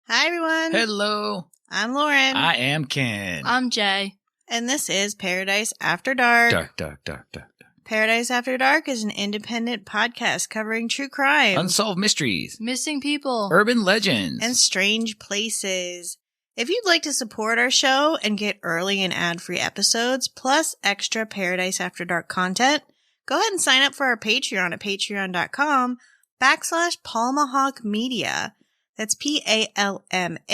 Hi, everyone. Hello. I'm Lauren. I am Ken. I'm Jay. And this is Paradise After Dark. Dark. Paradise After Dark is an independent podcast covering true crime, Unsolved mysteries, Missing people, urban legends, and strange places. If you'd like to support our show and get early and ad-free episodes, plus extra Paradise After Dark content, go ahead and sign up for our Patreon at patreon.com/Palmahawk Media. That's PALMAHAWK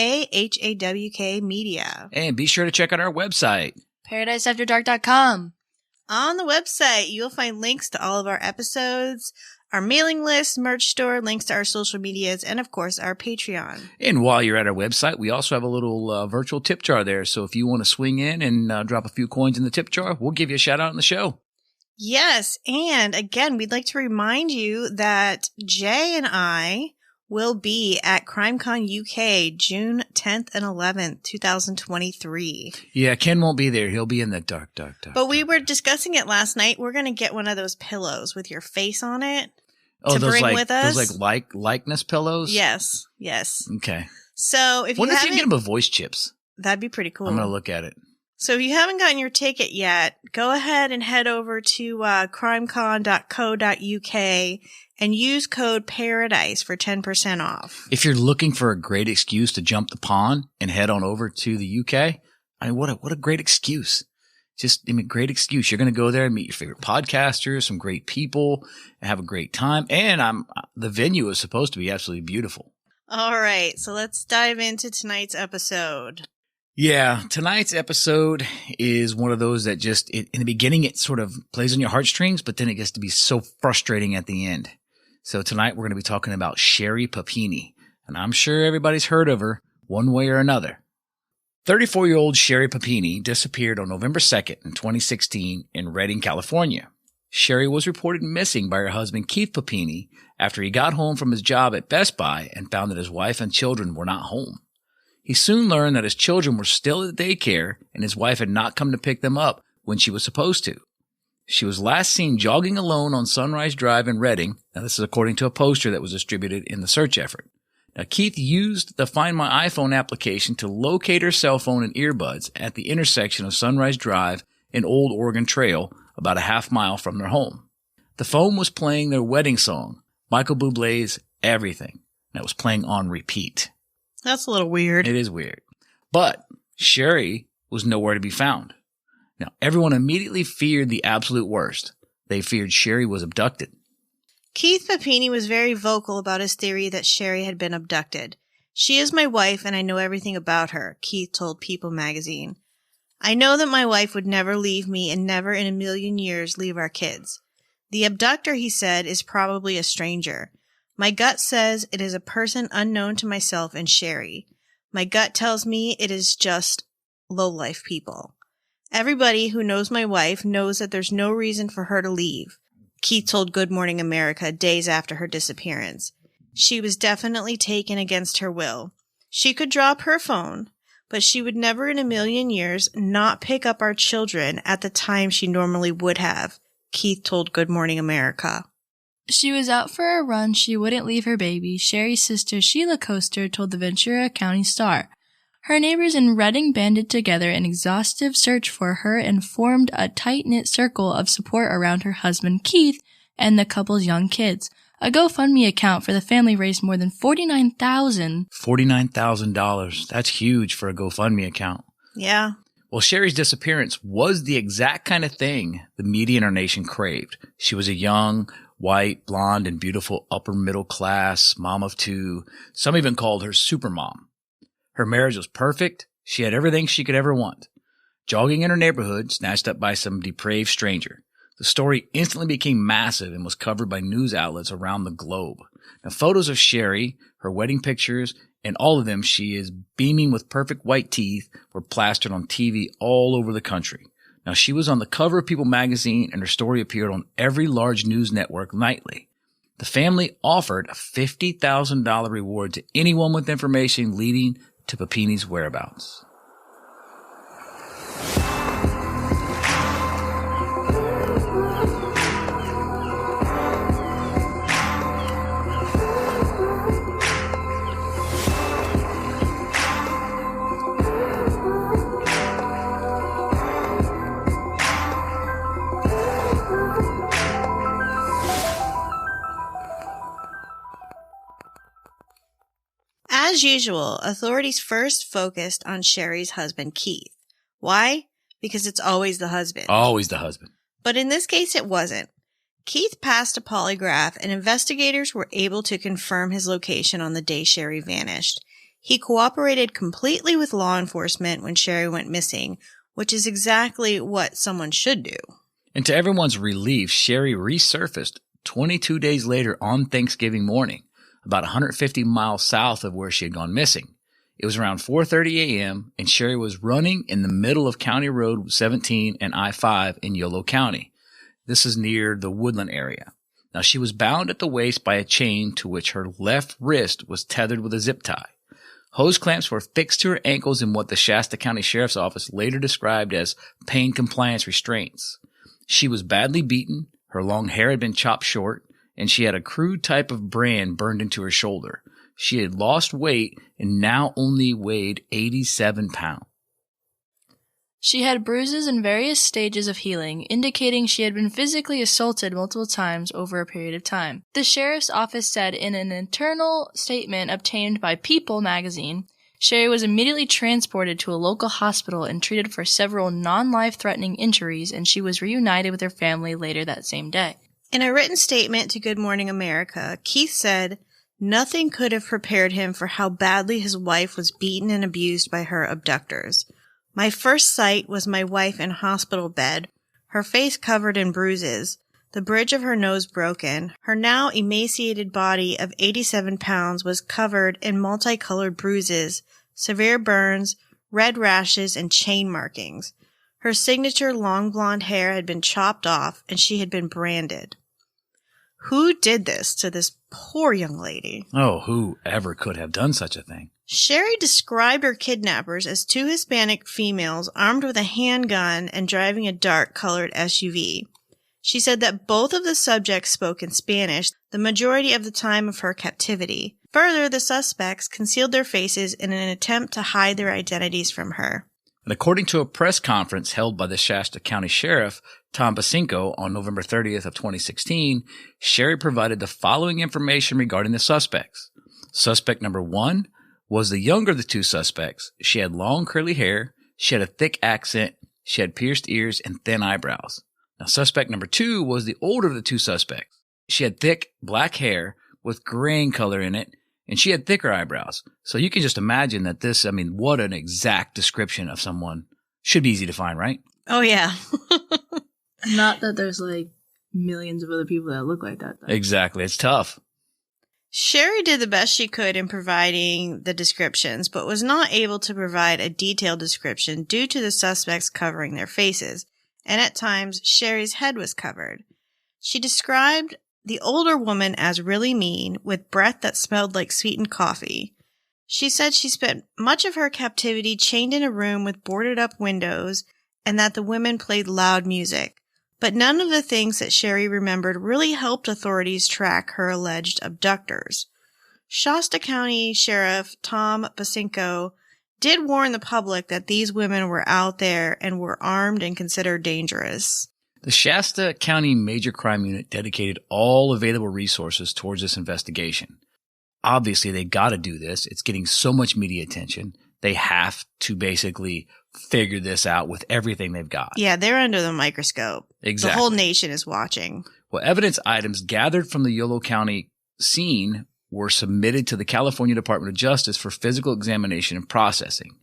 Media. And be sure to check out our website, ParadiseAfterDark.com. On the website, you'll find links to all of our episodes, our mailing list, merch store, links to our social medias, and of course, our Patreon. And while you're at our website, we also have a little virtual tip jar there. So if you want to swing in and drop a few coins in the tip jar, we'll give you a shout out on the show. Yes, and again, we'd like to remind you that Jay and I will be at CrimeCon UK June 10th and 11th, 2023. Yeah, Ken won't be there. He'll be in the dark. But we were discussing it last night. We're going to get one of those pillows with your face on it to bring with us. Those likeness pillows? Yes. Okay. So if you What if haven't, you get them with voice chips? that'd be pretty cool. I'm going to look at it. So if you haven't gotten your ticket yet, go ahead and head over to crimecon.co.uk and use code PARADISE for 10% off. If you're looking for a great excuse to jump the pond and head on over to the UK, I mean, what a great excuse. Great excuse. You're going to go there and meet your favorite podcasters, some great people, and have a great time. And the venue is supposed to be absolutely beautiful. All right, so let's dive into tonight's episode. Yeah, tonight's episode is one of those that just, in the beginning, it sort of plays on your heartstrings, but then it gets to be so frustrating at the end. So tonight we're going to be talking about Sherri Papini, and I'm sure everybody's heard of her one way or another. 34-year-old Sherri Papini disappeared on November 2nd in 2016 in Redding, California. Sherri was reported missing by her husband Keith Papini after he got home from his job at Best Buy and found that his wife and children were not home. He soon learned that his children were still at daycare and his wife had not come to pick them up when she was supposed to. She was last seen jogging alone on Sunrise Drive in Redding. Now, this is according to a poster that was distributed in the search effort. Now, Keith used the Find My iPhone application to locate her cell phone and earbuds at the intersection of Sunrise Drive and Old Oregon Trail, about a half mile from their home. The phone was playing their wedding song, Michael Bublé's Everything. That was playing on repeat. That's a little weird. It is weird. But Sherri was nowhere to be found. Now, everyone immediately feared the absolute worst. They feared Sherri was abducted. Keith Papini was very vocal about his theory that Sherri had been abducted. "She is my wife and I know everything about her," Keith told People magazine. "I know that my wife would never leave me and never in a million years leave our kids. The abductor," he said, "is probably a stranger. My gut says it is a person unknown to myself and Sherri. My gut tells me it is just low-life people. Everybody who knows my wife knows that there's no reason for her to leave," Keith told Good Morning America days after her disappearance. "She was definitely taken against her will. She could drop her phone, but she would never in a million years not pick up our children at the time she normally would have," Keith told Good Morning America. She was out for a run. She wouldn't leave her baby, Sherri's sister Sheila Coaster told the Ventura County Star. Her neighbors in Redding banded together in exhaustive search for her and formed a tight-knit circle of support around her husband Keith and the couple's young kids. A GoFundMe account for the family raised more than $49,000. $49,000. That's huge for a GoFundMe account. Yeah. Well, Sherri's disappearance was the exact kind of thing the media in our nation craved. She was a young, white, blonde, and beautiful upper middle class mom of two. Some even called her supermom. Her marriage was perfect. She had everything she could ever want. Jogging in her neighborhood, snatched up by some depraved stranger. The story instantly became massive and was covered by news outlets around the globe. Now, photos of Sherri, her wedding pictures, and all of them, she is beaming with perfect white teeth, were plastered on TV all over the country. Now, she was on the cover of People magazine, and her story appeared on every large news network nightly. The family offered a $50,000 reward to anyone with information leading to Papini's whereabouts. As usual, authorities first focused on Sherri's husband, Keith. Why? Because it's always the husband. Always the husband. But in this case, it wasn't. Keith passed a polygraph, and investigators were able to confirm his location on the day Sherri vanished. He cooperated completely with law enforcement when Sherri went missing, which is exactly what someone should do. And to everyone's relief, Sherri resurfaced 22 days later on Thanksgiving morning, about 150 miles south of where she had gone missing. It was around 4:30 a.m., and Sherri was running in the middle of County Road 17 and I-5 in Yolo County. This is near the Woodland area. Now, she was bound at the waist by a chain to which her left wrist was tethered with a zip tie. Hose clamps were fixed to her ankles in what the Shasta County Sheriff's Office later described as pain compliance restraints. She was badly beaten, her long hair had been chopped short, and she had a crude type of brand burned into her shoulder. She had lost weight and now only weighed 87 pounds. She had bruises in various stages of healing, indicating she had been physically assaulted multiple times over a period of time. The sheriff's office said in an internal statement obtained by People magazine, Sherri was immediately transported to a local hospital and treated for several non-life-threatening injuries, and she was reunited with her family later that same day. In a written statement to Good Morning America, Keith said, "Nothing could have prepared him for how badly his wife was beaten and abused by her abductors. My first sight was my wife in hospital bed, her face covered in bruises, the bridge of her nose broken. Her now emaciated body of 87 pounds was covered in multicolored bruises, severe burns, red rashes, and chain markings. Her signature long blonde hair had been chopped off, and she had been branded." Who did this to this poor young lady? Oh, whoever could have done such a thing? Sherri described her kidnappers as two Hispanic females armed with a handgun and driving a dark-colored SUV. She said that both of the subjects spoke in Spanish the majority of the time of her captivity. Further, the suspects concealed their faces in an attempt to hide their identities from her. And according to a press conference held by the Shasta County Sheriff, Tom Basinko, on November 30th of 2016, Sherri provided the following information regarding the suspects. Suspect number 1 was the younger of the two suspects. She had long curly hair, she had a thick accent, she had pierced ears and thin eyebrows. Now, suspect number 2 was the older of the two suspects. She had thick black hair with graying color in it, and she had thicker eyebrows. So you can just imagine that this, what an exact description of someone. Should be easy to find, right? Oh, yeah. Not that there's millions of other people that look like that, though. Exactly. It's tough. Sherri did the best she could in providing the descriptions, but was not able to provide a detailed description due to the suspects covering their faces, and at times Sherri's head was covered. She described the older woman as really mean, with breath that smelled like sweetened coffee. She said she spent much of her captivity chained in a room with boarded up windows, and that the women played loud music. But none of the things that Sherri remembered really helped authorities track her alleged abductors. Shasta County Sheriff Tom Basinko did warn the public that these women were out there and were armed and considered dangerous. The Shasta County Major Crime Unit dedicated all available resources towards this investigation. Obviously, they got to do this. It's getting so much media attention. They have to basically figure this out with everything they've got. Yeah, they're under the microscope. Exactly. The whole nation is watching. Well, evidence items gathered from the Yolo County scene were submitted to the California Department of Justice for physical examination and processing.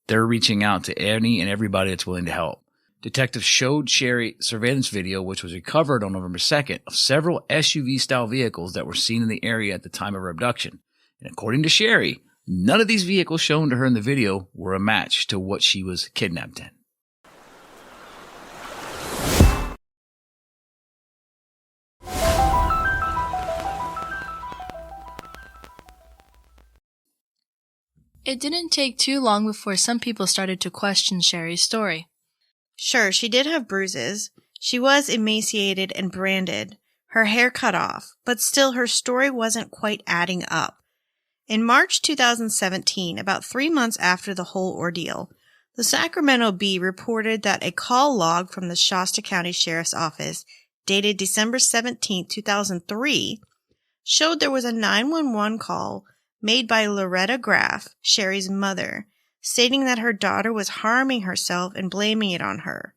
They're reaching out to any and everybody that's willing to help. Detectives showed Sherri surveillance video, which was recovered on November 2nd, of several SUV-style vehicles that were seen in the area at the time of her abduction. And according to Sherri, none of these vehicles shown to her in the video were a match to what she was kidnapped in. It didn't take too long before some people started to question Sherri's story. Sure, she did have bruises. She was emaciated and branded, her hair cut off, but still her story wasn't quite adding up. In March 2017, about 3 months after the whole ordeal, the Sacramento Bee reported that a call log from the Shasta County Sheriff's Office, dated December 17, 2003, showed there was a 911 call made by Loretta Graff, Sherri's mother, stating that her daughter was harming herself and blaming it on her.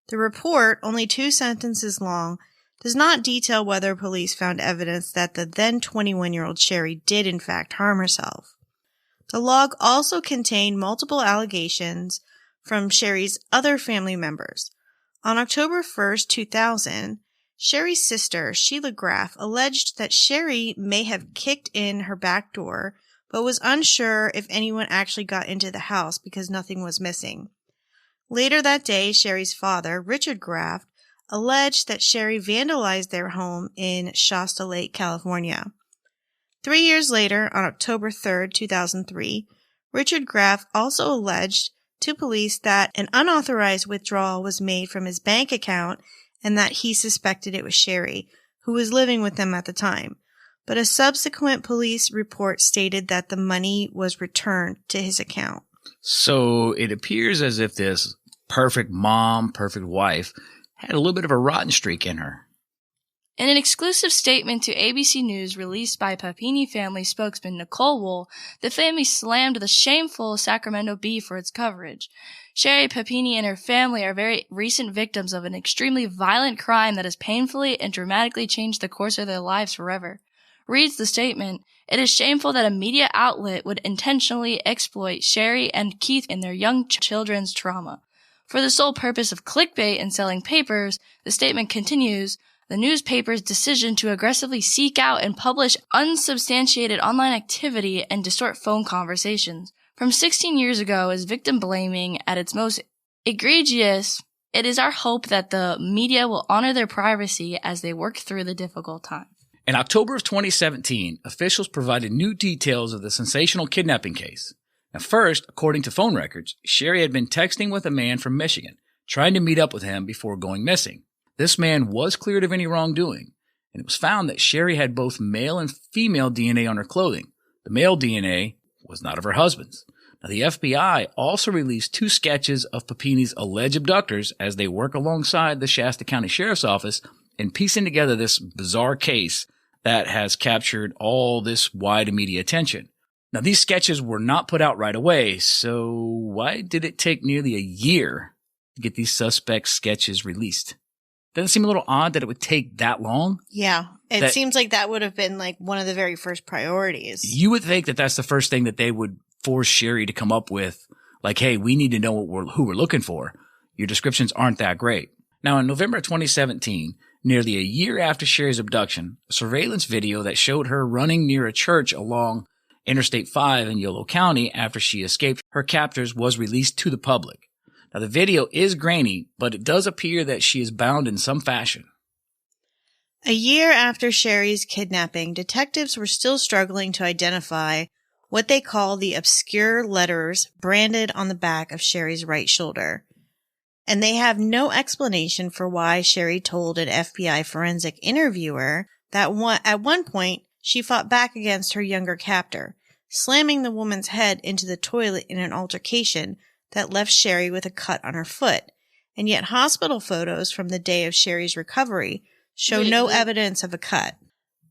The report, only 2 sentences long, does not detail whether police found evidence that the then 21-year-old Sherri did in fact harm herself. The log also contained multiple allegations from Sherri's other family members. On October 1st, 2000, Sherri's sister, Sheila Graff, alleged that Sherri may have kicked in her back door, but was unsure if anyone actually got into the house because nothing was missing. Later that day, Sherri's father, Richard Graff, alleged that Sherri vandalized their home in Shasta Lake, California. 3 years later, on October 3rd, 2003, Richard Graff also alleged to police that an unauthorized withdrawal was made from his bank account and that he suspected it was Sherri, who was living with them at the time. But a subsequent police report stated that the money was returned to his account. So it appears as if this perfect mom, perfect wife had a little bit of a rotten streak in her. In an exclusive statement to ABC News released by Papini family spokesman Nicole Wool, the family slammed the shameful Sacramento Bee for its coverage. Sherri Papini and her family are very recent victims of an extremely violent crime that has painfully and dramatically changed the course of their lives forever. Reads the statement, "It is shameful that a media outlet would intentionally exploit Sherri and Keith in their young children's trauma. For the sole purpose of clickbait and selling papers," the statement continues, "the newspaper's decision to aggressively seek out and publish unsubstantiated online activity and distort phone conversations from 16 years ago is victim blaming at its most egregious. It is our hope that the media will honor their privacy as they work through the difficult time." In October of 2017, officials provided new details of the sensational kidnapping case. Now, first, according to phone records, Sherri had been texting with a man from Michigan, trying to meet up with him before going missing. This man was cleared of any wrongdoing, and it was found that Sherri had both male and female DNA on her clothing. The male DNA was not of her husband's. Now, the FBI also released 2 sketches of Papini's alleged abductors as they work alongside the Shasta County Sheriff's Office in piecing together this bizarre case that has captured all this wide media attention. Now, these sketches were not put out right away, so why did it take nearly a year to get these suspect sketches released? Doesn't it seem a little odd that it would take that long? Yeah, it seems like that would have been like one of the very first priorities. You would think that that's the first thing that they would force Sherri to come up with, like, hey, we need to know who we're looking for. Your descriptions aren't that great. Now, in November 2017, nearly a year after Sherri's abduction, a surveillance video that showed her running near a church along Interstate 5 in Yolo County after she escaped her captors was released to the public. Now, the video is grainy, but it does appear that she is bound in some fashion. A year after Sherri's kidnapping, detectives were still struggling to identify what they call the obscure letters branded on the back of Sherri's right shoulder. And they have no explanation for why Sherri told an FBI forensic interviewer that at one point she fought back against her younger captor, slamming the woman's head into the toilet in an altercation that left Sherri with a cut on her foot. And yet hospital photos from the day of Sherri's recovery show no evidence of a cut.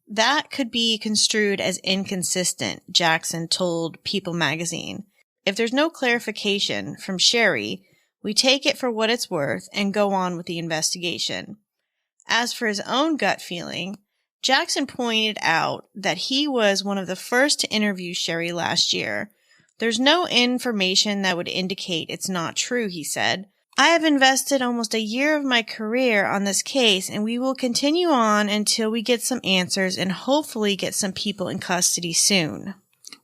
That could be construed as inconsistent, Jackson told People magazine. If there's no clarification from Sherri, we take it for what it's worth and go on with the investigation. As for his own gut feeling, Jackson pointed out that he was one of the first to interview Sherri last year. There's no information that would indicate it's not true, he said. I have invested almost a year of my career on this case, and we will continue on until we get some answers and hopefully get some people in custody soon.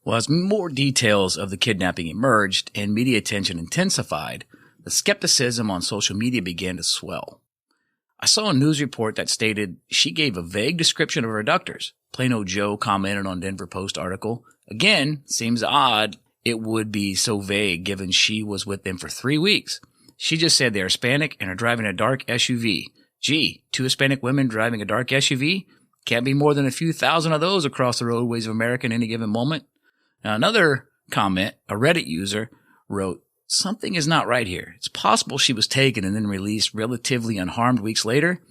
Well, as more details of the kidnapping emerged and media attention intensified, the skepticism on social media began to swell. I saw a news report that stated she gave a vague description of her abductors. Plain old Joe commented on Denver Post article. Again, seems odd it would be so vague given she was with them for 3 weeks. She just said they're Hispanic and are driving a dark SUV. Gee, 2 Hispanic women driving a dark SUV? Can't be more than a few thousand of those across the roadways of America in any given moment. Now, another comment, a Reddit user, wrote, "Something is not right here. It's possible she was taken and then released relatively unharmed weeks later,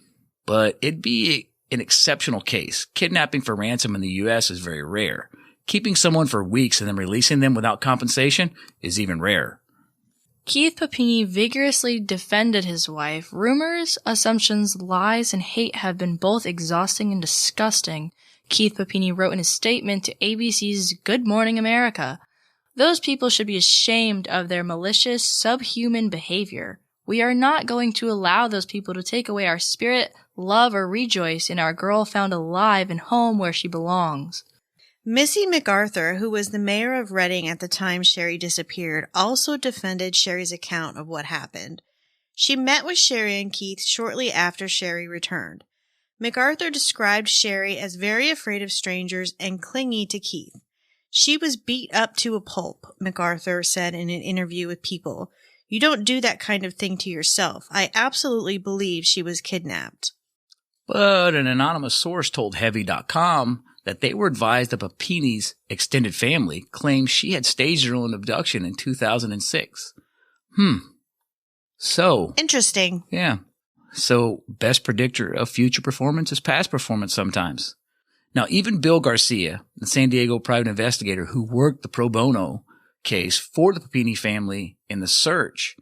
but it'd be an exceptional case. Kidnapping for ransom in the U.S. is very rare. Keeping someone for weeks and then releasing them without compensation is even rarer. Keith Papini vigorously defended his wife. Rumors, assumptions, lies, and hate have been both exhausting and disgusting, Keith Papini wrote in his statement to ABC's Good Morning America. Those people should be ashamed of their malicious, subhuman behavior. We are not going to allow those people to take away our spirit, love, or rejoice in our girl found alive and home where she belongs. Missy MacArthur, who was the mayor of Reading at the time Sherri disappeared, also defended Sherri's account of what happened. She met with Sherri and Keith shortly after Sherri returned. MacArthur described Sherri as very afraid of strangers and clingy to Keith. She was beat up to a pulp, MacArthur said in an interview with People. You don't do that kind of thing to yourself. I absolutely believe she was kidnapped. But an anonymous source told Heavy.com that they were advised that Papini's extended family claimed she had staged her own abduction in 2006. So. Interesting. Yeah. So, best predictor of future performance is past performance sometimes. Now, even Bill Garcia, the San Diego private investigator who worked the pro bono case for the Papini family in the search,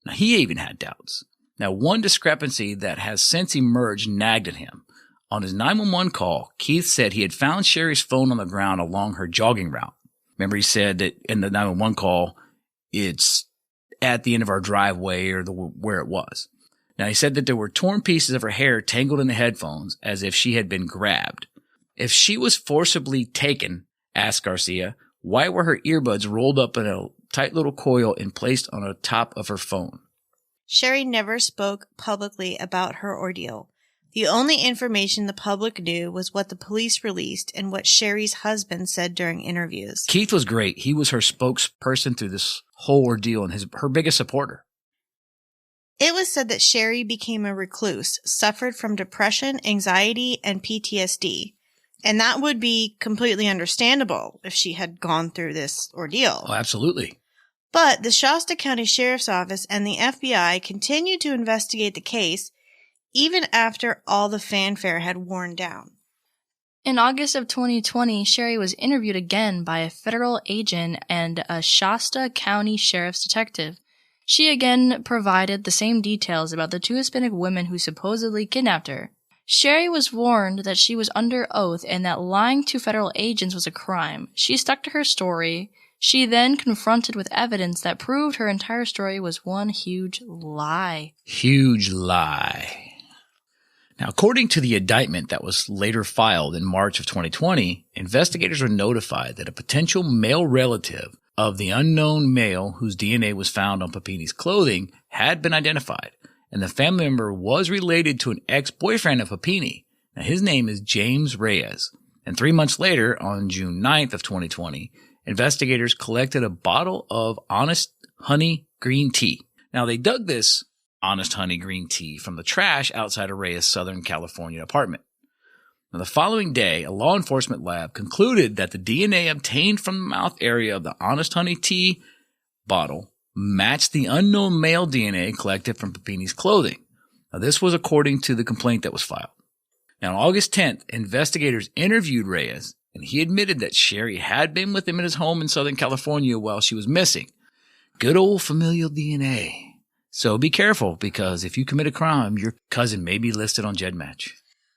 now he even had doubts. Now, one discrepancy that has since emerged nagged at him. On his 911 call, Keith said he had found Sherri's phone on the ground along her jogging route. Remember, he said that in the 911 call, it's at the end of our driveway or where it was. Now, he said that there were torn pieces of her hair tangled in the headphones as if she had been grabbed. If she was forcibly taken, asked Garcia, why were her earbuds rolled up in a tight little coil and placed on the top of her phone? Sherri never spoke publicly about her ordeal. The only information the public knew was what the police released and what Sherri's husband said during interviews. Keith was great. He was her spokesperson through this whole ordeal and her biggest supporter. It was said that Sherri became a recluse, suffered from depression, anxiety, and PTSD. And that would be completely understandable if she had gone through this ordeal. Oh, absolutely. But the Shasta County Sheriff's Office and the FBI continued to investigate the case even after all the fanfare had worn down. In August of 2020, Sherri was interviewed again by a federal agent and a Shasta County Sheriff's detective. She again provided the same details about the two Hispanic women who supposedly kidnapped her. Sherri was warned that she was under oath and that lying to federal agents was a crime. She stuck to her story. She then confronted with evidence that proved her entire story was one huge lie. Huge lie. Now, according to the indictment that was later filed in March of 2020, investigators were notified that a potential male relative of the unknown male whose DNA was found on Papini's clothing had been identified, and the family member was related to an ex-boyfriend of Papini. Now, his name is James Reyes. And 3 months later, on June 9th of 2020, investigators collected a bottle of Honest Honey green tea. Now, they dug this Honest Honey green tea from the trash outside of Reyes' Southern California apartment. Now, the following day, a law enforcement lab concluded that the DNA obtained from the mouth area of the Honest Honey tea bottle matched the unknown male DNA collected from Papini's clothing. Now, this was according to the complaint that was filed. Now, on August 10th, investigators interviewed Reyes, and he admitted that Sherri had been with him in his home in Southern California while she was missing. Good old familial DNA. So be careful, because if you commit a crime, your cousin may be listed on GEDmatch.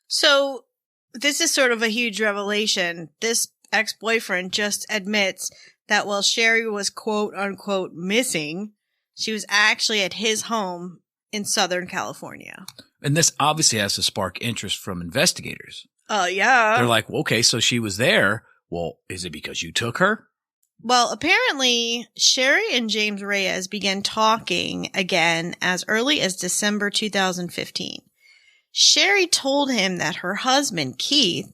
So this is sort of a huge revelation. This ex-boyfriend just admits that while Sherri was quote-unquote missing, she was actually at his home in Southern California. And this obviously has to spark interest from investigators. Yeah. They're like, well, okay, so she was there. Well, is it because you took her? Well, apparently, Sherri and James Reyes began talking again as early as December 2015. Sherri told him that her husband, Keith,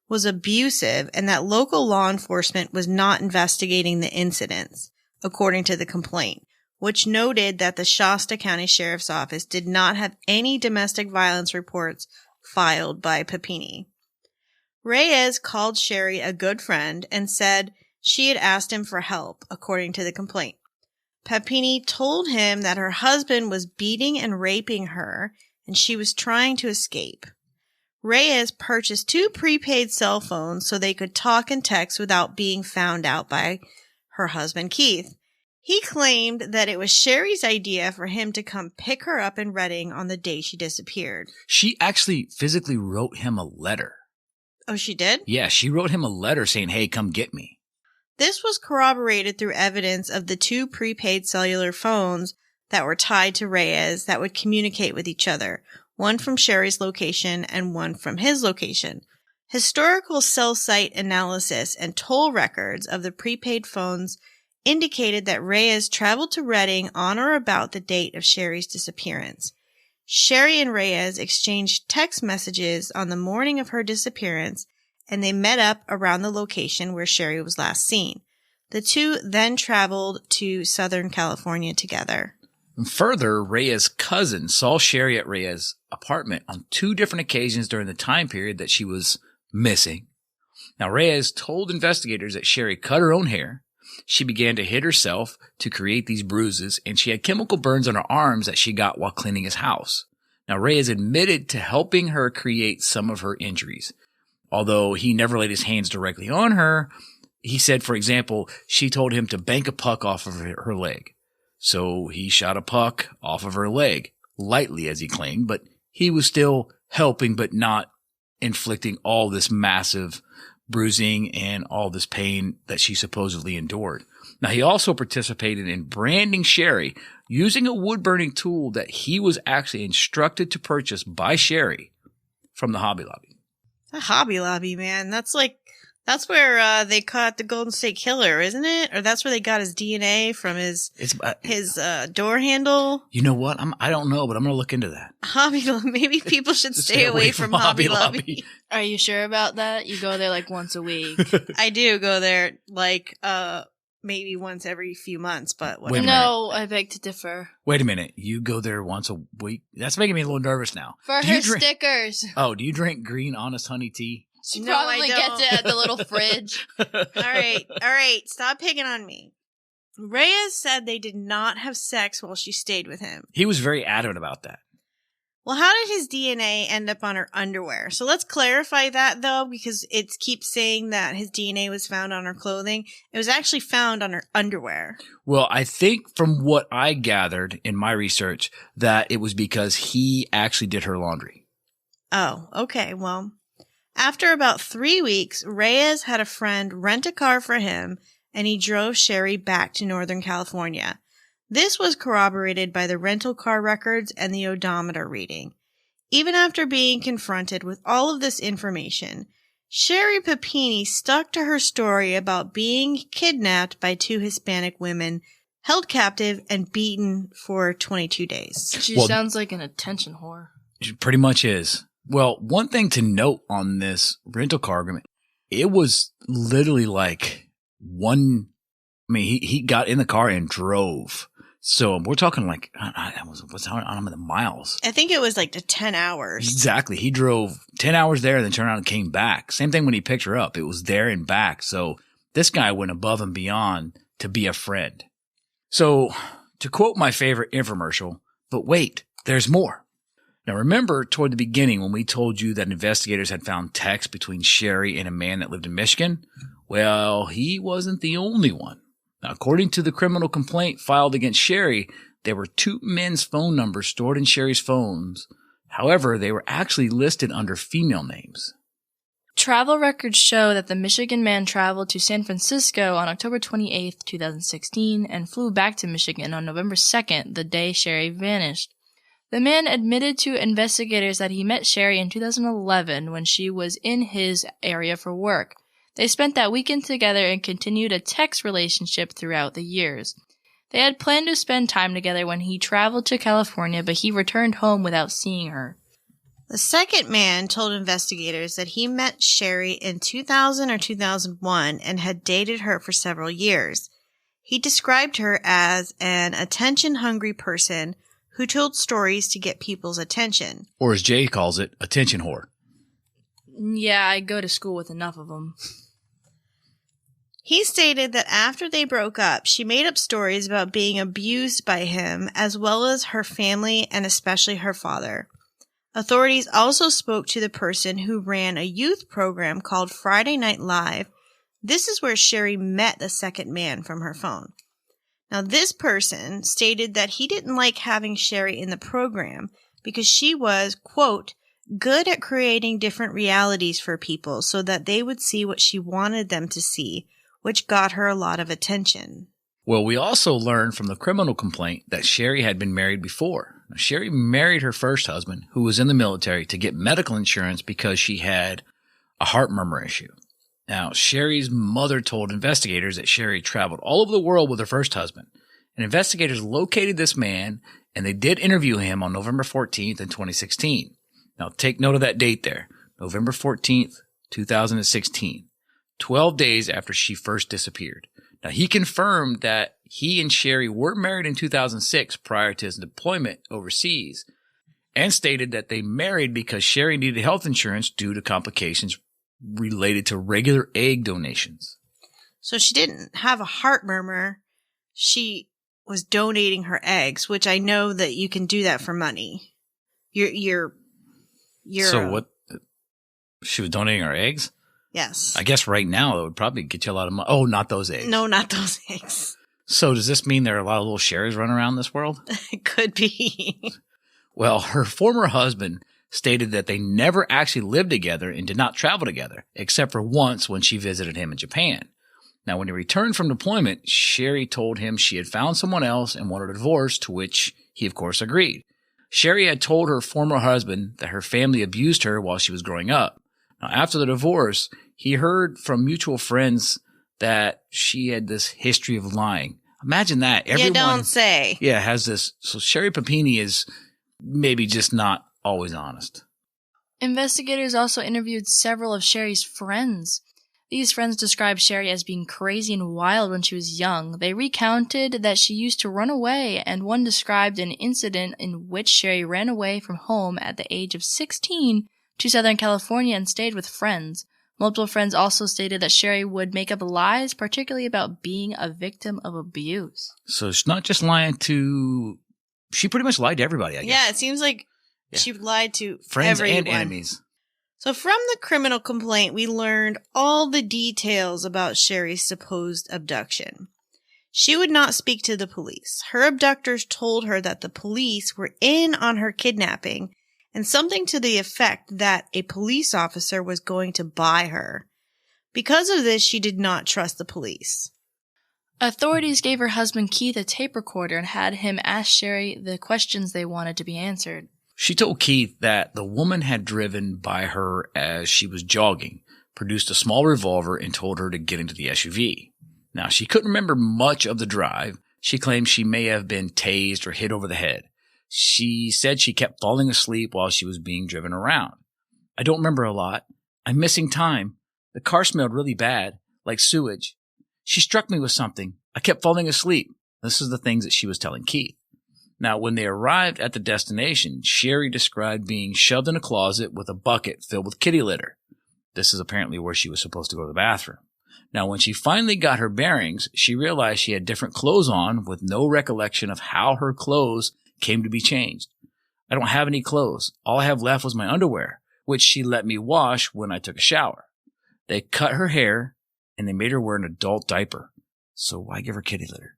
was abusive and that local law enforcement was not investigating the incidents, according to the complaint, which noted that the Shasta County Sheriff's Office did not have any domestic violence reports filed by Papini. Reyes called Sherri a good friend and said she had asked him for help, according to the complaint. Papini told him that her husband was beating and raping her and she was trying to escape. Reyes purchased 2 prepaid cell phones so they could talk and text without being found out by her husband, Keith. He claimed that it was Sherri's idea for him to come pick her up in Reading on the day she disappeared. She actually physically wrote him a letter. Oh, she did? Yeah, she wrote him a letter saying, hey, come get me. This was corroborated through evidence of the 2 prepaid cellular phones that were tied to Reyes that would communicate with each other, one from Sherri's location and one from his location. Historical cell site analysis and toll records of the prepaid phones indicated that Reyes traveled to Reading on or about the date of Sherri's disappearance. Sherri and Reyes exchanged text messages on the morning of her disappearance, and they met up around the location where Sherri was last seen. The two then traveled to Southern California together. Further, Reyes' cousin saw Sherri at Reyes' apartment on 2 different occasions during the time period that she was missing. Now, Reyes told investigators that Sherri cut her own hair. She began to hit herself to create these bruises, and she had chemical burns on her arms that she got while cleaning his house. Now, Reyes admitted to helping her create some of her injuries. Although he never laid his hands directly on her, he said, for example, she told him to bank a puck off of her leg. So he shot a puck off of her leg, lightly as he claimed, but he was still helping but not inflicting all this massive bruising and all this pain that she supposedly endured. Now, he also participated in branding Sherri using a wood-burning tool that he was actually instructed to purchase by Sherri from the Hobby Lobby. The Hobby Lobby, man. That's where they caught the Golden State Killer, isn't it? Or that's where they got his DNA from his door handle. You know what? I don't know, but I'm going to look into that. Hobby Lobby. Maybe people should stay away from Hobby Lobby. Are you sure about that? You go there like once a week. I do go there like maybe once every few months, but whatever. No, I beg to differ. Wait a minute. You go there once a week? That's making me a little nervous now. For her stickers. Oh, do you drink green Honest Honey tea? She No, probably I don't. gets it at the little fridge. All right. Stop picking on me. Reyes said they did not have sex while she stayed with him. He was very adamant about that. Well, how did his DNA end up on her underwear? So let's clarify that, though, because it keeps saying that his DNA was found on her clothing. It was actually found on her underwear. Well, I think from what I gathered in my research that it was because he actually did her laundry. Oh, okay. Well, after about 3 weeks, Reyes had a friend rent a car for him, and he drove Sherri back to Northern California. This was corroborated by the rental car records and the odometer reading. Even after being confronted with all of this information, Sherri Papini stuck to her story about being kidnapped by 2 Hispanic women, held captive, and beaten for 22 days. She sounds like an attention whore. She pretty much is. Well, one thing to note on this rental car agreement, it was literally like he got in the car and drove. So we're talking like, what's on the miles? I think it was like 10 hours. Exactly. He drove 10 hours there and then turned around and came back. Same thing when he picked her up. It was there and back. So this guy went above and beyond to be a friend. So to quote my favorite infomercial, but wait, there's more. Now, remember toward the beginning when we told you that investigators had found texts between Sherri and a man that lived in Michigan? Well, he wasn't the only one. Now, according to the criminal complaint filed against Sherri, there were 2 men's phone numbers stored in Sherri's phones. However, they were actually listed under female names. Travel records show that the Michigan man traveled to San Francisco on October 28, 2016, and flew back to Michigan on November 2nd, the day Sherri vanished. The man admitted to investigators that he met Sherri in 2011 when she was in his area for work. They spent that weekend together and continued a text relationship throughout the years. They had planned to spend time together when he traveled to California, but he returned home without seeing her. The second man told investigators that he met Sherri in 2000 or 2001 and had dated her for several years. He described her as an attention-hungry person who told stories to get people's attention. Or as Jay calls it, attention whore. Yeah, I go to school with enough of them. He stated that after they broke up, she made up stories about being abused by him, as well as her family and especially her father. Authorities also spoke to the person who ran a youth program called Friday Night Live. This is where Sherri met the second man from her phone. Now, this person stated that he didn't like having Sherri in the program because she was, quote, good at creating different realities for people so that they would see what she wanted them to see, which got her a lot of attention. Well, we also learned from the criminal complaint that Sherri had been married before. Now, Sherri married her first husband, who was in the military, to get medical insurance because she had a heart murmur issue. Now, Sherri's mother told investigators that Sherri traveled all over the world with her first husband. And investigators located this man, and they did interview him on November 14th in 2016. Now, take note of that date there, November 14th, 2016, 12 days after she first disappeared. Now, he confirmed that he and Sherri were married in 2006 prior to his deployment overseas, and stated that they married because Sherri needed health insurance due to complications related to regular egg donations. So she didn't have a heart murmur. She was donating her eggs, which I know that you can do that for money. You're So what? She was donating her eggs? Yes. I guess right now it would probably get you a lot of money. Oh, not those eggs. No, not those eggs. So does this mean there are a lot of little Sherris running around this world? It could be. Well, her former husband stated that they never actually lived together and did not travel together, except for once when she visited him in Japan. Now, when he returned from deployment, Sherri told him she had found someone else and wanted a divorce, to which he, of course, agreed. Sherri had told her former husband that her family abused her while she was growing up. Now, after the divorce, he heard from mutual friends that she had this history of lying. Imagine that. Everyone, you don't say. Yeah, has this. So Sherri Papini is maybe just not always honest. Investigators also interviewed several of Sherri's friends. These friends described Sherri as being crazy and wild when she was young. They recounted that she used to run away, and one described an incident in which Sherri ran away from home at the age of 16 to Southern California and stayed with friends. Multiple friends also stated that Sherri would make up lies, particularly about being a victim of abuse. So she's not just lying to... She pretty much lied to everybody, I guess. Yeah, it seems like she lied to friends everyone. And enemies. So from the criminal complaint, we learned all the details about Sherri's supposed abduction. She would not speak to the police. Her abductors told her that the police were in on her kidnapping, and something to the effect that a police officer was going to buy her. Because of this, she did not trust the police. Authorities gave her husband Keith a tape recorder and had him ask Sherri the questions they wanted to be answered. She told Keith that the woman had driven by her as she was jogging, produced a small revolver, and told her to get into the SUV. Now, she couldn't remember much of the drive. She claimed she may have been tased or hit over the head. She said she kept falling asleep while she was being driven around. I don't remember a lot. I'm missing time. The car smelled really bad, like sewage. She struck me with something. I kept falling asleep. This is the things that she was telling Keith. Now, when they arrived at the destination, Sherri described being shoved in a closet with a bucket filled with kitty litter. This is apparently where she was supposed to go to the bathroom. Now, when she finally got her bearings, she realized she had different clothes on with no recollection of how her clothes came to be changed. I don't have any clothes. All I have left was my underwear, which she let me wash when I took a shower. They cut her hair, and they made her wear an adult diaper. So why give her kitty litter?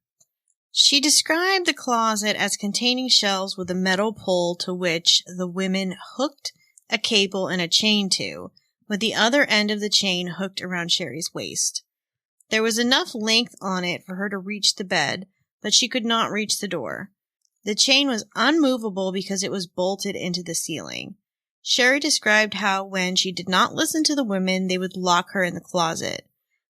She described the closet as containing shelves with a metal pole to which the women hooked a cable and a chain to, with the other end of the chain hooked around Sherri's waist. There was enough length on it for her to reach the bed, but she could not reach the door. The chain was unmovable because it was bolted into the ceiling. Sherri described how when she did not listen to the women, they would lock her in the closet.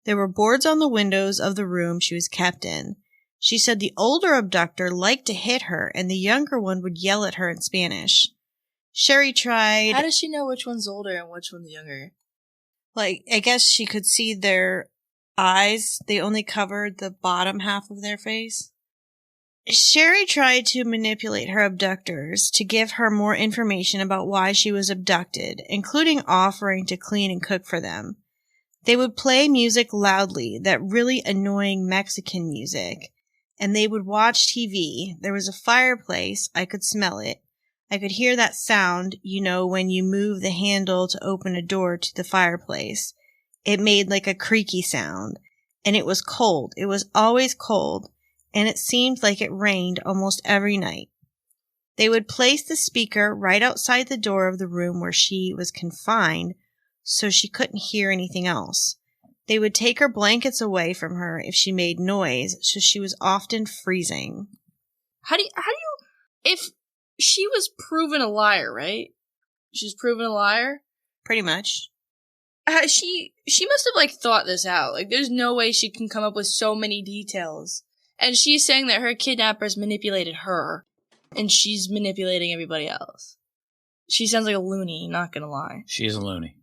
There were boards on the windows of the room she was kept in. She said the older abductor liked to hit her, and the younger one would yell at her in Spanish. Sherri tried... How does she know which one's older and which one's younger? I guess she could see their eyes. They only covered the bottom half of their face. Sherri tried to manipulate her abductors to give her more information about why she was abducted, including offering to clean and cook for them. They would play music loudly, that really annoying Mexican music, and they would watch TV. There was a fireplace. I could smell it. I could hear that sound, when you move the handle to open a door to the fireplace. It made like a creaky sound, and it was cold. It was always cold, and it seemed like it rained almost every night. They would place the speaker right outside the door of the room where she was confined, so she couldn't hear anything else. They would take her blankets away from her if she made noise, so she was often freezing. How do you, if she was proven a liar, right? She's proven a liar? Pretty much. She must have, thought this out. There's no way she can come up with so many details. And she's saying that her kidnappers manipulated her, and she's manipulating everybody else. She sounds like a loony, not gonna lie. She is a loony.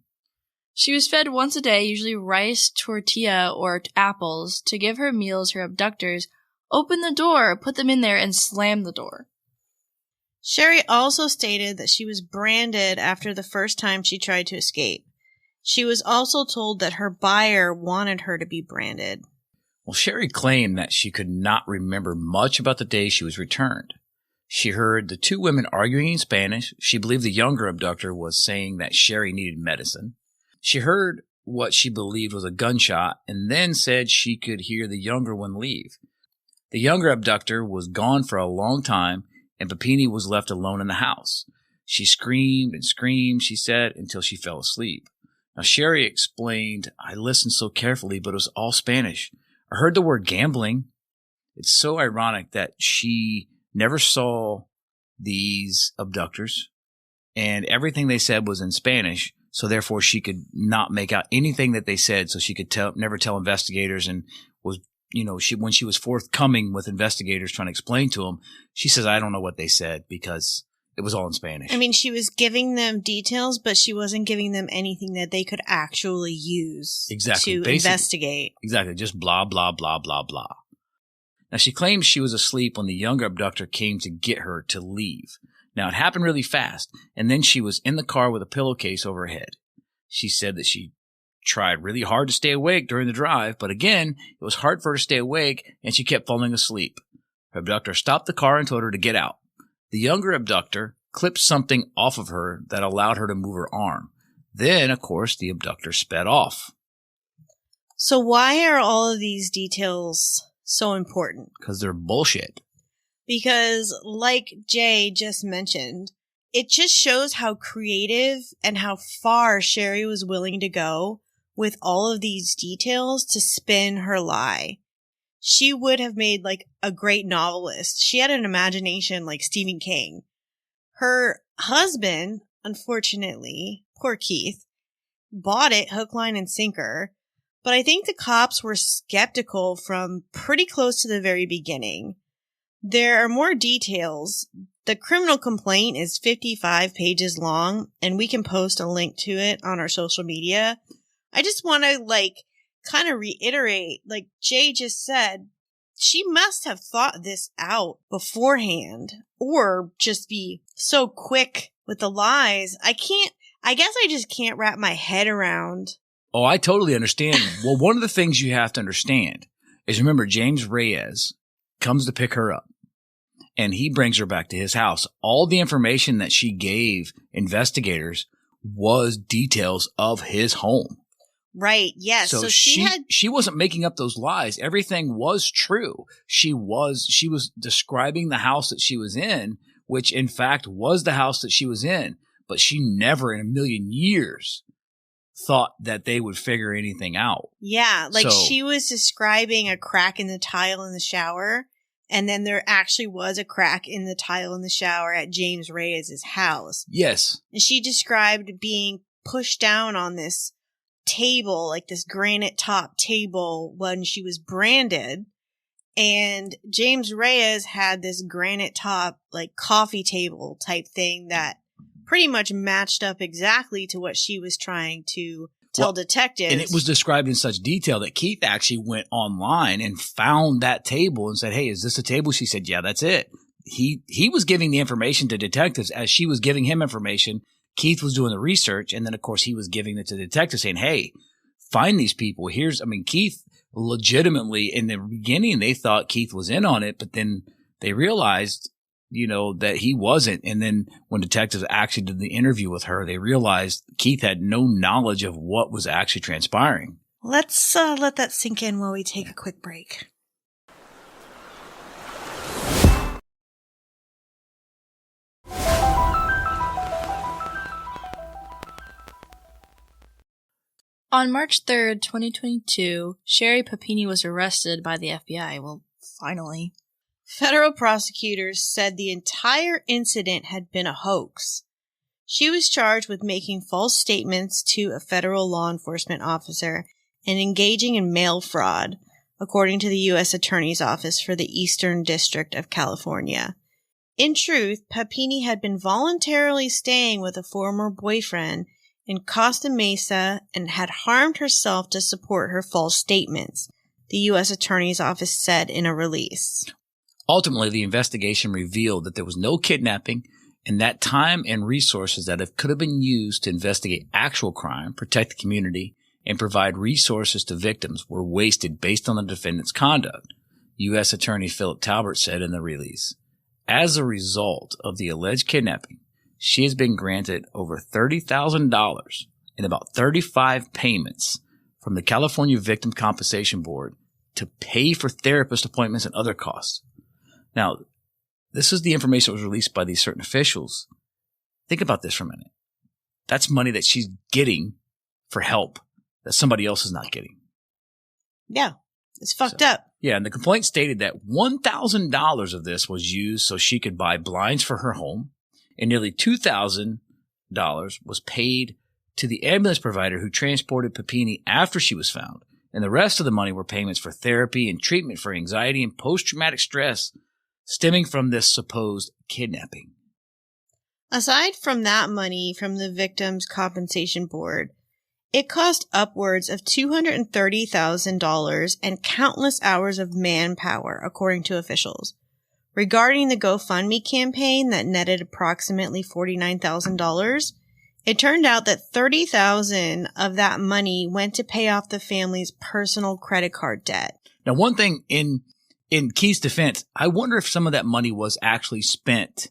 She was fed once a day, usually rice, tortilla, or apples. To give her meals, her abductors opened the door, put them in there, and slammed the door. Sherri also stated that she was branded after the first time she tried to escape. She was also told that her buyer wanted her to be branded. Well, Sherri claimed that she could not remember much about the day she was returned. She heard the two women arguing in Spanish. She believed the younger abductor was saying that Sherri needed medicine. She heard what she believed was a gunshot and then said she could hear the younger one leave. The younger abductor was gone for a long time, and Papini was left alone in the house. She screamed and screamed, she said, until she fell asleep. Now, Sherri explained, I listened so carefully, but it was all Spanish. I heard the word gambling. It's so ironic that she never saw these abductors, and everything they said was in Spanish, so therefore she could not make out anything that they said, so she could never tell investigators, and was, when she was forthcoming with investigators trying to explain to them, she says, I don't know what they said because it was all in Spanish. I mean, she was giving them details, but she wasn't giving them anything that they could actually use to investigate. Exactly. Just blah, blah, blah, blah, blah. Now, she claims she was asleep when the younger abductor came to get her to leave. Now, it happened really fast, and then she was in the car with a pillowcase over her head. She said that she tried really hard to stay awake during the drive, but again, it was hard for her to stay awake, and she kept falling asleep. Her abductor stopped the car and told her to get out. The younger abductor clipped something off of her that allowed her to move her arm. Then, of course, the abductor sped off. So why are all of these details so important? Because they're bullshit. Because, like Jay just mentioned, it just shows how creative and how far Sherri was willing to go with all of these details to spin her lie. She would have made a great novelist. She had an imagination like Stephen King. Her husband, unfortunately, poor Keith, bought it hook, line, and sinker. But I think the cops were skeptical from pretty close to the very beginning. There are more details. The criminal complaint is 55 pages long, and we can post a link to it on our social media. I just want to, kind of reiterate, like Jay just said, she must have thought this out beforehand, or just be so quick with the lies. I guess I just can't wrap my head around. Oh, I totally understand. Well, one of the things you have to understand is, remember, James Reyes comes to pick her up. And he brings her back to his house. All the information that she gave investigators was details of his home. Right. Yes. So she wasn't making up those lies. Everything was true. She was describing the house that she was in, which in fact was the house that she was in. But she never in a million years thought that they would figure anything out. Yeah. She was describing a crack in the tile in the shower. And then there actually was a crack in the tile in the shower at James Reyes' house. Yes. And she described being pushed down on this table, like this granite top table, when she was branded. And James Reyes had this granite top, coffee table type thing that pretty much matched up exactly to what she was trying to tell detectives. And it was described in such detail that Keith actually went online and found that table and said, hey, is this a table? She said, yeah, that's it. He was giving the information to detectives as she was giving him information. Keith was doing the research. And then, of course, he was giving it to the detectives saying, hey, find these people. Keith legitimately, in the beginning, they thought Keith was in on it. But then they realized that he wasn't. And then when detectives actually did the interview with her, they realized Keith had no knowledge of what was actually transpiring. Let's let that sink in while we take a quick break. On March 3rd, 2022, Sherri Papini was arrested by the FBI. Well, finally. Federal prosecutors said the entire incident had been a hoax. She was charged with making false statements to a federal law enforcement officer and engaging in mail fraud, according to the U.S. Attorney's Office for the Eastern District of California. In truth, Papini had been voluntarily staying with a former boyfriend in Costa Mesa and had harmed herself to support her false statements, the U.S. Attorney's Office said in a release. Ultimately, the investigation revealed that there was no kidnapping, and that time and resources that could have been used to investigate actual crime, protect the community, and provide resources to victims were wasted based on the defendant's conduct, U.S. Attorney Philip Talbert said in the release. As a result of the alleged kidnapping, she has been granted over $30,000 in about 35 payments from the California Victim Compensation Board to pay for therapist appointments and other costs. Now, this is the information that was released by these certain officials. Think about this for a minute. That's money that she's getting for help that somebody else is not getting. Yeah, it's fucked up. Yeah, and the complaint stated that $1,000 of this was used so she could buy blinds for her home, and nearly $2,000 was paid to the ambulance provider who transported Papini after she was found, and the rest of the money were payments for therapy and treatment for anxiety and post-traumatic stress stemming from this supposed kidnapping. Aside from that money from the Victims' Compensation Board, it cost upwards of $230,000 and countless hours of manpower, according to officials. Regarding the GoFundMe campaign that netted approximately $49,000, it turned out that $30,000 of that money went to pay off the family's personal credit card debt. Now, one thing in Keith's defense, I wonder if some of that money was actually spent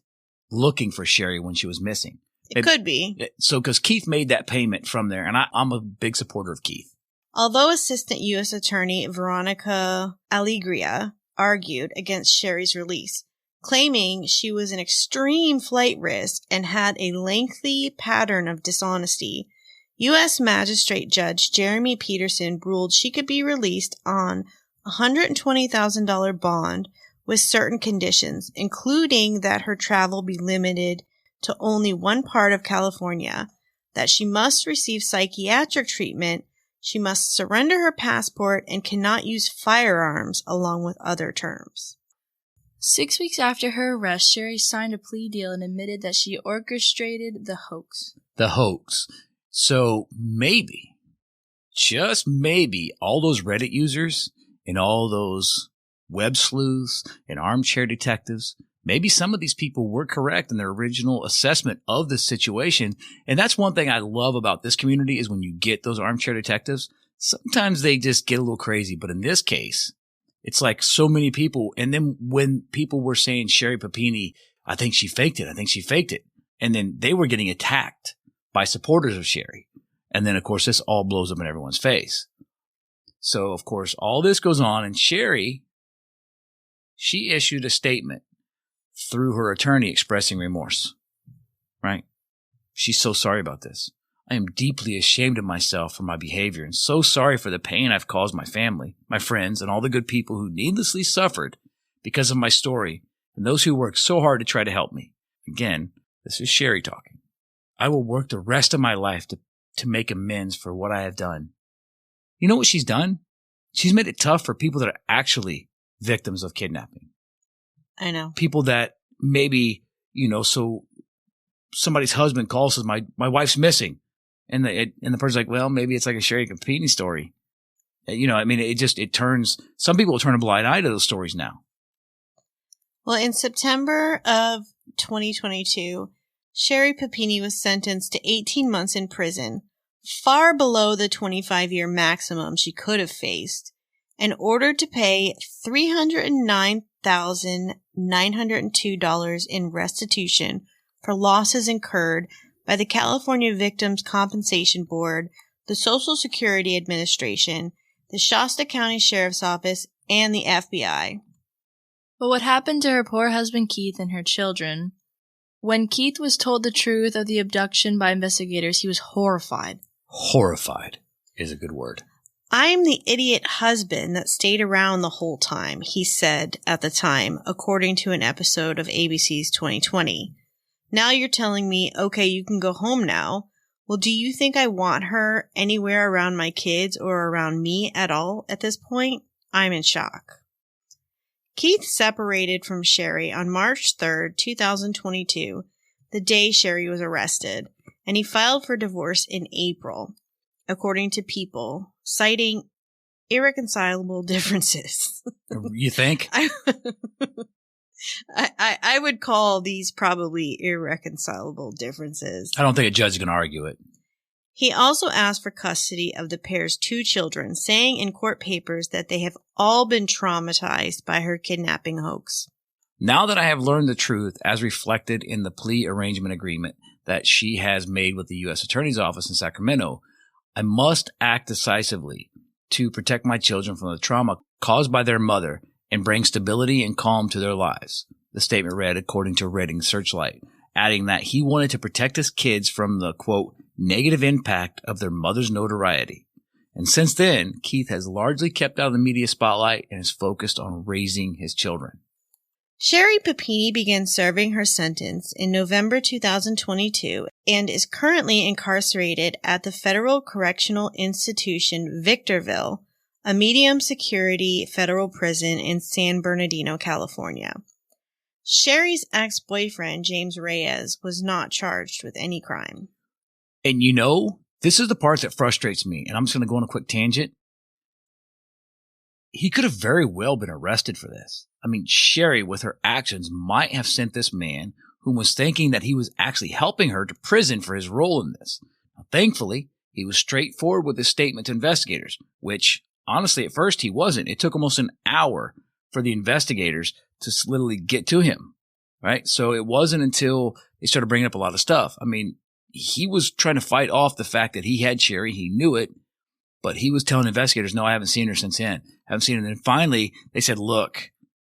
looking for Sherri when she was missing. It could be. So, because Keith made that payment from there, and I'm a big supporter of Keith. Although Assistant U.S. Attorney Veronica Alegria argued against Sherri's release, claiming she was an extreme flight risk and had a lengthy pattern of dishonesty, U.S. Magistrate Judge Jeremy Peterson ruled she could be released on a $120,000 bond with certain conditions, including that her travel be limited to only one part of California, that she must receive psychiatric treatment, she must surrender her passport, and cannot use firearms, along with other terms. 6 weeks after her arrest, Sherri signed a plea deal and admitted that she orchestrated the hoax. The hoax. So maybe, just maybe, all those Reddit users and all those web sleuths and armchair detectives, maybe some of these people were correct in their original assessment of the situation. And that's one thing I love about this community is when you get those armchair detectives, sometimes they just get a little crazy. But in this case, it's like so many people. And then when people were saying Sherri Papini, I think she faked it. I think she faked it. And then they were getting attacked by supporters of Sherri. And then, of course, this all blows up in everyone's face. So, of course, all this goes on. And Sherri, she issued a statement through her attorney expressing remorse, right? She's so sorry about this. I am deeply ashamed of myself for my behavior and so sorry for the pain I've caused my family, my friends, and all the good people who needlessly suffered because of my story and those who worked so hard to try to help me. Again, this is Sherri talking. I will work the rest of my life to make amends for what I have done. You know what she's done? She's made it tough for people that are actually victims of kidnapping. I know. People that maybe, so somebody's husband calls and says, my wife's missing. And the person's like, well, maybe it's like a Sherri Papini story. It turns, some people will turn a blind eye to those stories now. Well, in September of 2022, Sherri Papini was sentenced to 18 months in prison, far below the 25-year maximum she could have faced, and ordered to pay $309,000 $100,902 in restitution for losses incurred by the California Victims Compensation Board, the Social Security Administration, the Shasta County Sheriff's Office, and the FBI. But what happened to her poor husband Keith and her children? When Keith was told the truth of the abduction by investigators, he was horrified. Horrified is a good word. "I'm the idiot husband that stayed around the whole time," he said at the time, according to an episode of ABC's 2020. "Now you're telling me, okay, you can go home now. Well, do you think I want her anywhere around my kids or around me at all at this point? I'm in shock." Keith separated from Sherri on March 3rd, 2022, the day Sherri was arrested, and he filed for divorce in April, according to People, citing irreconcilable differences. You think? I would call these probably irreconcilable differences. I don't think a judge is going to argue it. He also asked for custody of the pair's 2 children, saying in court papers that they have all been traumatized by her kidnapping hoax. Now that I have learned the truth as reflected in the plea arrangement agreement that she has made with the U.S. Attorney's Office in Sacramento, I must act decisively to protect my children from the trauma caused by their mother and bring stability and calm to their lives, the statement read according to Reading Searchlight, adding that he wanted to protect his kids from the, quote, negative impact of their mother's notoriety. And since then, Keith has largely kept out of the media spotlight and is focused on raising his children. Sherri Papini began serving her sentence in November 2022 and is currently incarcerated at the Federal Correctional Institution Victorville, a medium-security federal prison in San Bernardino, California. Sherri's ex-boyfriend, James Reyes, was not charged with any crime. And you know, this is the part that frustrates me, and I'm just going to go on a quick tangent. He could have very well been arrested for this. I mean, Sherri, with her actions, might have sent this man, who was thinking that he was actually helping her, to prison for his role in this. Now, thankfully, he was straightforward with his statement to investigators, which, honestly, at first he wasn't. It took almost an hour for the investigators to literally get to him, right? So it wasn't until they started bringing up a lot of stuff. I mean, he was trying to fight off the fact that he had Sherri. He knew it, but he was telling investigators, no, I haven't seen her since then. Haven't seen her. And then finally they said, look,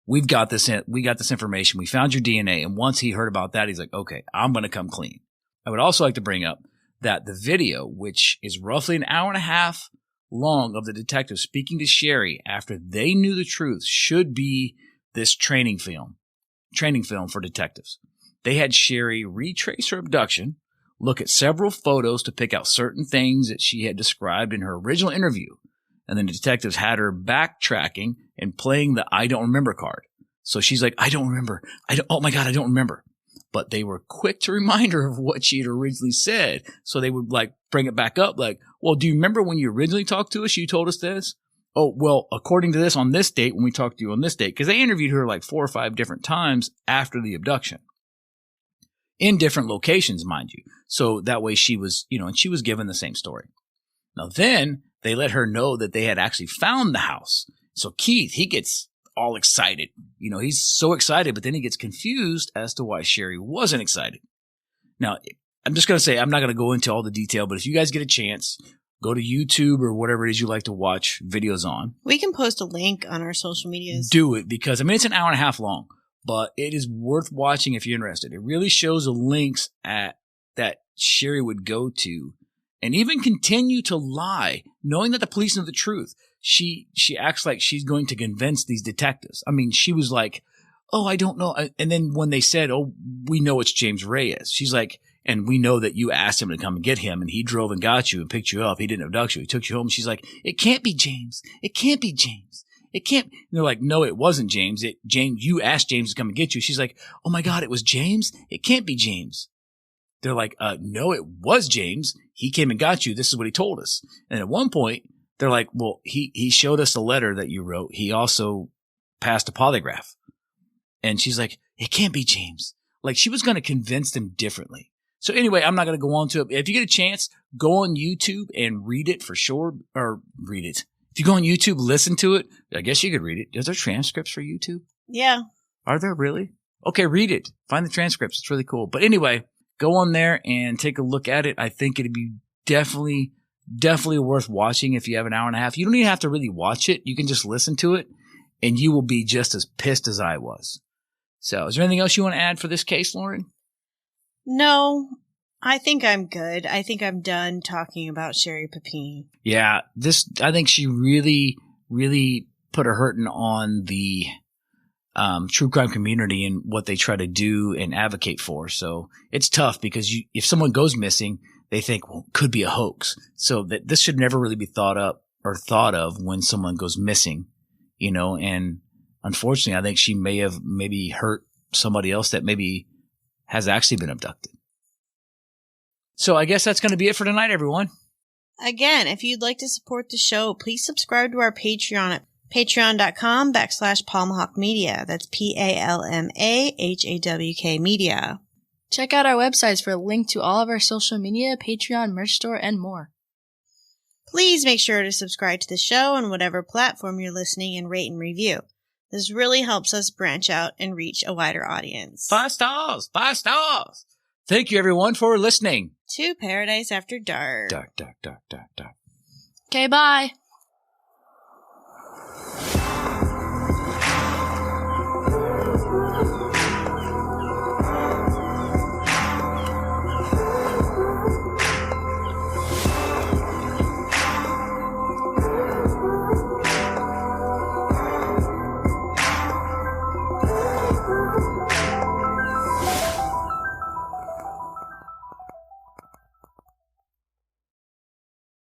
we've got this information. We found your DNA. And once he heard about that, he's like, okay, I'm going to come clean. I would also like to bring up that the video, which is roughly an hour and a half long of the detective speaking to Sherri after they knew the truth, should be this training film for detectives. They had Sherri retrace her abduction, look at several photos to pick out certain things that she had described in her original interview. And then the detectives had her backtracking and playing the I don't remember card. So she's like, I don't remember. Oh my God, I don't remember. But they were quick to remind her of what she had originally said. So they would like bring it back up like, well, do you remember when you originally talked to us? You told us this? Oh, well, according to this on this date, when we talked to you on this date, because they interviewed her like 4 or 5 different times after the abduction. In different locations, mind you. So that way she was, and she was given the same story. Now then they let her know that they had actually found the house. So Keith, he gets all excited. He's so excited, but then he gets confused as to why Sherri wasn't excited. Now, I'm just going to say, I'm not going to go into all the detail, but if you guys get a chance, go to YouTube or whatever it is you like to watch videos on. We can post a link on our social medias. Do it because, it's an hour and a half long. But it is worth watching if you're interested. It really shows the links that Sherri would go to and even continue to lie, knowing that the police know the truth. She acts like she's going to convince these detectives. She was like, oh, I don't know. And then when they said, oh, we know it's James Reyes, she's like, and we know that you asked him to come and get him and he drove and got you and picked you up. He didn't abduct you. He took you home. She's like, it can't be James. It can't be James. It can't. And they're like, no, it wasn't James. James, you asked James to come and get you. She's like, oh my God, it was James. It can't be James. They're like, no, it was James. He came and got you. This is what he told us. And at one point they're like, well, he showed us the letter that you wrote. He also passed a polygraph. And she's like, it can't be James. Like she was going to convince them differently. So anyway, I'm not going to go on to it. If you get a chance, go on YouTube and read it for sure, or read it. If you go on YouTube, listen to it. I guess you could read it. Is there transcripts for YouTube? Yeah. Are there really? Okay, read it. Find the transcripts. It's really cool. But anyway, go on there and take a look at it. I think it'd be definitely worth watching if you have an hour and a half. You don't even have to really watch it. You can just listen to it, and you will be just as pissed as I was. So is there anything else you want to add for this case, Lauren? No, I think I'm good. I think I'm done talking about Sherri Papini. Yeah, I think she really, really put her hurting on the true crime community and what they try to do and advocate for. So it's tough because if someone goes missing, they think, well, it could be a hoax. So that this should never really be thought of when someone goes missing, and unfortunately, I think she may have maybe hurt somebody else that maybe has actually been abducted. So I guess that's going to be it for tonight, everyone. Again, if you'd like to support the show, please subscribe to our Patreon at patreon.com/Palmahawk Media. That's PALMAHAWK Media. Check out our websites for a link to all of our social media, Patreon, merch store, and more. Please make sure to subscribe to the show on whatever platform you're listening and rate and review. This really helps us branch out and reach a wider audience. 5 stars! 5 stars! Thank you, everyone, for listening To Paradise After Dark. Dark. Okay, bye.